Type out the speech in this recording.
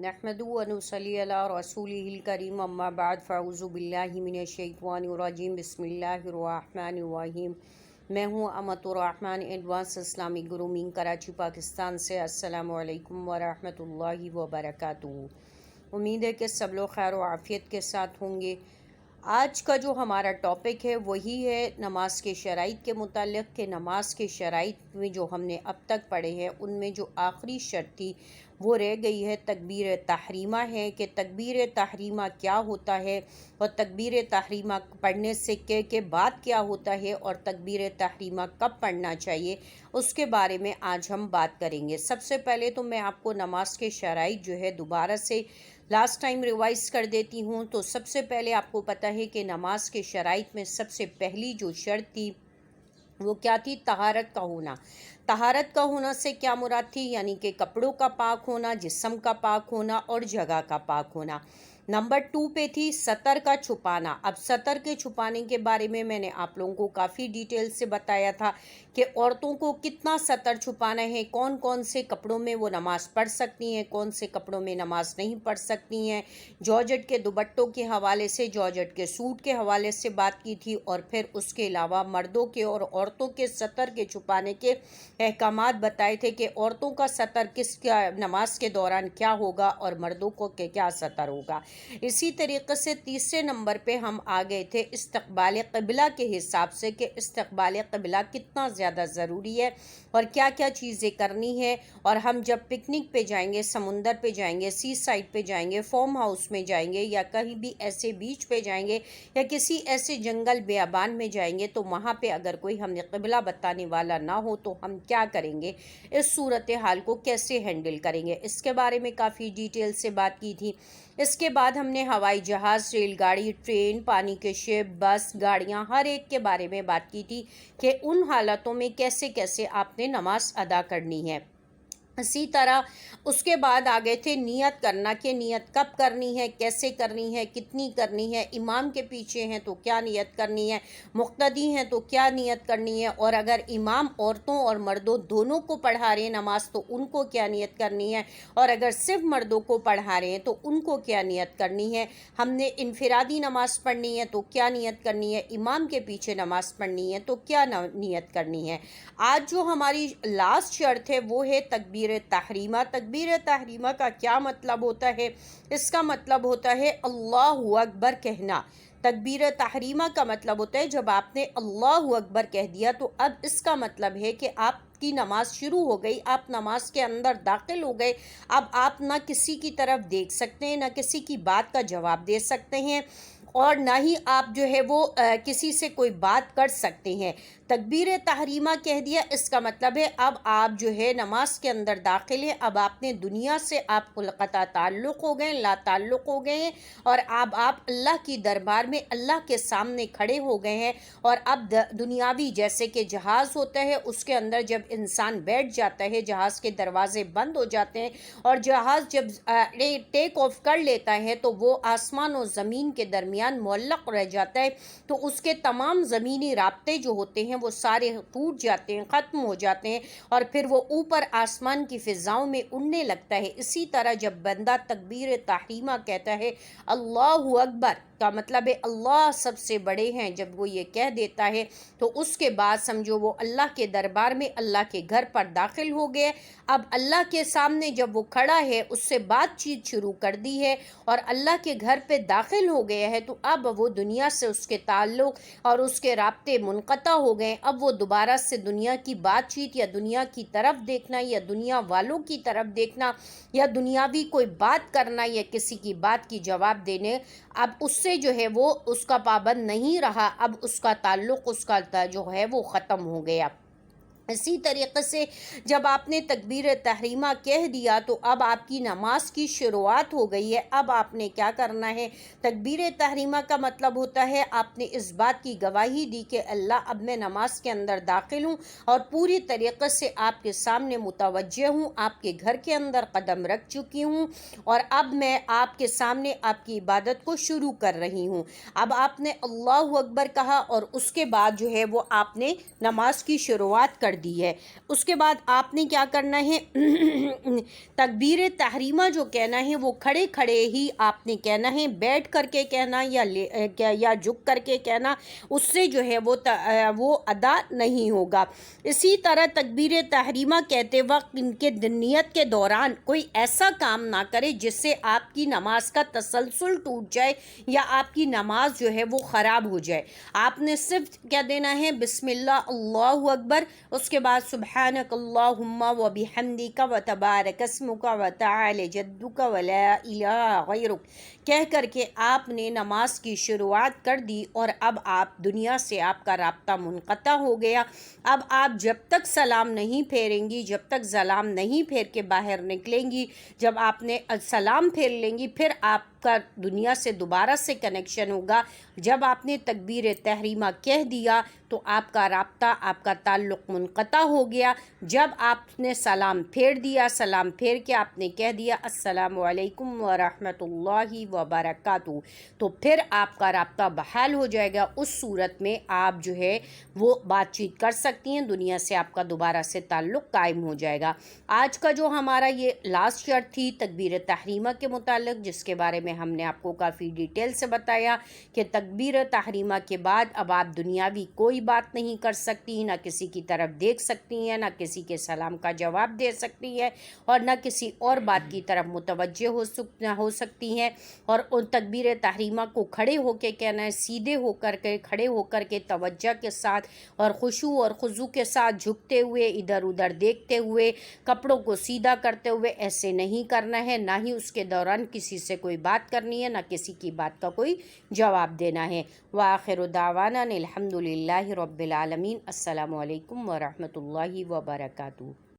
नहमदु व नुसल्ली अला रसूलिहिल करीम अम्मा बाद फ़अऊज़ु बिल्लाहि मिनश शैतानिर रजीम बिस्मिल्लाहिर रहमानिर रहीम। मैं हूँ Amatur Rahman advance Islamic grooming Karachi Pakistan से। अस्सलामु अलैकुम व रहमतुल्लाहि व बरकातुहू। उम्मीद है कि सब लोग खैर व आफ़ियत के साथ होंगे। आज का जो हमारा टॉपिक है वही है नमाज के शराइत के मुताल्लिक़ कि नमाज के शराइत में जो हमने अब तक पढ़े हैं उनमें जो आखिरी शर्त थी वो रह गई है तकबीर तहरीमा है कि तकबीर तहरीमा क्या होता है और तकबीर तहरीमा पढ़ने से के बाद क्या होता है और तकबीर तहरीमा कब पढ़ना चाहिए उसके बारे में आज हम बात करेंगे। सबसे पहले तो मैं आपको नमाज के शराइत जो है दोबारा से लास्ट टाइम रिवाइज कर देती हूँ। तो सबसे पहले आपको पता है कि नमाज के शराइत में सबसे पहली जो शर्त थी वो क्या थी? तहारत का होना। तहारत का होना से क्या मुराद थी? यानी कि कपड़ों का पाक होना, जिस्म का पाक होना और जगह का पाक होना। नंबर 2 पे थी सतर का छुपाना। अब सतर के छुपाने के बारे में मैंने आप लोगों को काफ़ी डिटेल से बताया था कि औरतों को कितना सतर छुपाना है, कौन कौन से कपड़ों में वो नमाज़ पढ़ सकती हैं, कौन से कपड़ों में नमाज़ नहीं पढ़ सकती हैं। जॉर्जेट के दुपट्टों के हवाले से, जॉर्जेट के सूट के हवाले से बात की थी और फिर उसके अलावा मर्दों के और औरतों के सतर के छुपाने के अहकामात बताए थे कि औरतों का सतर किस नमाज के दौरान क्या होगा और मर्दों को क्या सतर होगा। इसी तरीके से तीसरे नंबर पे हम आ गए थे इस्तकबाल क़िबला के हिसाब से कि इस्तकबाल क़िबला कितना ज़्यादा ज़रूरी है और क्या क्या चीज़ें करनी है। और हम जब पिकनिक पे जाएंगे, समुंदर पे जाएंगे, सी साइड पे जाएंगे, फार्म हाउस में जाएंगे या कहीं भी ऐसे बीच पे जाएंगे या किसी ऐसे जंगल बेयाबान में जाएंगे तो वहाँ पे अगर कोई हमें क़िबला बताने वाला ना हो तो हम क्या करेंगे, इस सूरत हाल को कैसे हैंडल करेंगे, इसके बारे में काफ़ी डिटेल से बात की थी। इसके बाद हमने हवाई जहाज़, रेलगाड़ी, ट्रेन, पानी के शिप, बस, गाड़ियाँ हर एक के बारे में बात की थी कि उन हालातों में कैसे कैसे आपने नमाज अदा करनी है। इसी तरह उसके बाद आ गए थे नियत करना कि नियत कब करनी है, कैसे करनी है, कितनी करनी है, इमाम के पीछे हैं तो क्या नियत करनी है, मुक्तदी हैं तो क्या नियत करनी है, और अगर इमाम औरतों और मर्दों दोनों को पढ़ा रहे हैं नमाज तो उनको क्या नियत करनी है, और अगर सिर्फ मर्दों को पढ़ा रहे हैं तो उनको क्या नियत करनी है। हमने इनफिरादी नमाज पढ़नी है तो क्या नियत करनी है, इमाम के पीछे नमाज पढ़नी है तो क्या नियत करनी है। आज जो हमारी लास्ट शर्त है वो है तकबीर तहरीमा। तकबीर तहरीमा का क्या मतलब होता है? इसका मतलब होता है अल्लाहु अकबर कहना। तकबीर तहरीमा का मतलब होता है जब आपने अल्लाहु अकबर कह दिया तो अब इसका मतलब है कि आपकी नमाज शुरू हो गई, आप नमाज के अंदर दाखिल हो गए। अब आप ना किसी की तरफ देख सकते हैं, ना किसी की बात का जवाब दे सकते हैं और ना ही आप जो है वो किसी से कोई बात कर सकते हैं। तकबीर तहरीमा कह दिया, इसका मतलब है अब आप जो है नमाज के अंदर दाखिल हैं, अब आपने दुनिया से आप क़ता ताल्लुक़ हो गए, ला ताल्लुक़ हो गए हैं और अब आप अल्लाह की दरबार में अल्लाह के सामने खड़े हो गए हैं। और अब दुनियावी जैसे कि जहाज़ होता है उसके अंदर जब इंसान बैठ जाता है, जहाज़ के दरवाजे बंद हो जाते हैं और जहाज़ जब टेक ऑफ कर लेता है तो वो आसमान और ज़मीन के दरमियान मुअल्लक़ रह जाता है, तो उसके तमाम ज़मीनी राब्ते जो होते हैं वो सारे टूट जाते हैं, ख़त्म हो जाते हैं और फिर वो ऊपर आसमान की फ़िज़ाओं में उड़ने लगता है। इसी तरह जब बंदा तकबीर तहरीमा कहता है अल्लाहु अकबर का मतलब है अल्लाह सबसे बड़े हैं, जब वो ये कह देता है तो उसके बाद समझो वो अल्लाह के दरबार में, अल्लाह के घर पर दाखिल हो गए। अब अल्लाह के सामने जब वो खड़ा है उससे बातचीत शुरू कर दी है और अल्लाह के घर पे दाखिल हो गया है तो अब वो दुनिया से उसके ताल्लुक़ और उसके राब्ते मुनक़ता हो गए। अब वो दोबारा से दुनिया की बातचीत या दुनिया की तरफ देखना या दुनिया वालों की तरफ देखना या दुनियावी कोई बात करना या किसी की बात की जवाब देने, अब उससे जो है वो उसका पाबंद नहीं रहा, अब उसका ताल्लुक़ उसका जो है वो ख़त्म हो गया। इसी तरीक़े से जब आपने तकबीर तहरीमा कह दिया तो अब आपकी नमाज की शुरुआत हो गई है। अब आपने क्या करना है? तकबीर तहरीमा का मतलब होता है आपने इस बात की गवाही दी कि अल्लाह अब मैं नमाज के अंदर दाखिल हूँ और पूरी तरीक़े से आपके सामने मुतवज्जे हूँ, आपके घर के अंदर कदम रख चुकी हूँ और अब मैं आपके सामने आपकी इबादत को शुरू कर रही हूँ। अब आपने अल्लाहु अकबर कहा और उसके बाद जो है वो आपने नमाज की शुरुआत कर دی ہے۔ اس کے بعد آپ نے کیا کرنا ہے، تکبیر تحریمہ جو کہنا ہے وہ کھڑے کھڑے ہی آپ نے کہنا ہے، بیٹھ کر کے کہنا یا جھک کر کے کہنا، اس سے جو ہے وہ ادا نہیں ہوگا۔ اسی طرح تکبیر تحریمہ کہتے وقت ان کے نیت کے دوران کوئی ایسا کام نہ کرے جس سے آپ کی نماز کا تسلسل ٹوٹ جائے یا آپ کی نماز جو ہے وہ خراب ہو جائے۔ آپ نے صرف کیا دینا ہے، بسم اللہ اللہ اکبر، اس کے بعد سبحانک اللہم و بحمدک و تبارک اسمک و تعالی جدک و لا الہ غیرک کہہ کر کے آپ نے نماز کی شروعات کر دی، اور اب آپ دنیا سے آپ کا رابطہ منقطع ہو گیا۔ اب آپ جب تک سلام نہیں پھیریں گی، جب تک سلام نہیں پھیر کے باہر نکلیں گی، جب آپ نے سلام پھیر لیں گی، پھر آپ کا دنیا سے دوبارہ سے کنیکشن ہوگا۔ جب آپ نے تکبیر تحریمہ کہہ دیا تو آپ کا رابطہ، آپ کا تعلق منقطع ہو گیا۔ جب آپ نے سلام پھیر دیا، سلام پھیر کے آپ نے کہہ دیا السلام علیکم ورحمۃ اللہ وبرکاتہ، تو پھر آپ کا رابطہ بحال ہو جائے گا۔ اس صورت میں آپ جو ہے وہ بات چیت کر سکتی ہیں، دنیا سے آپ کا دوبارہ سے تعلق قائم ہو جائے گا۔ آج کا جو ہمارا یہ لاسٹ شرط تھی تکبیر تحریمہ کے متعلق، جس کے بارے میں ہم نے آپ کو کافی ڈیٹیل سے بتایا کہ تکبیر تحریمہ کے بعد اب آپ دنیاوی کوئی بات نہیں کر سکتی، نہ کسی کی طرف دیکھ سکتی ہیں، نہ کسی کے سلام کا جواب دے سکتی ہیں، اور نہ کسی اور بات کی طرف متوجہ ہو سکتی ہیں۔ اور ان تکبیر تحریمہ کو کھڑے ہو کے کہنا ہے، سیدھے ہو کر کے، کھڑے ہو کر کے توجہ کے ساتھ اور خشوع اور خضوع کے ساتھ، جھکتے ہوئے، ادھر ادھر دیکھتے ہوئے، کپڑوں کو سیدھا کرتے ہوئے ایسے نہیں کرنا ہے، نہ ہی اس کے دوران کسی سے کوئی بات کرنی ہے، نہ کسی کی بات کا کوئی جواب دینا ہے۔ وآخر دعوانا الحمد للہ رب العالمین۔ السلام علیکم ورحمۃ اللہ وبرکاتہ۔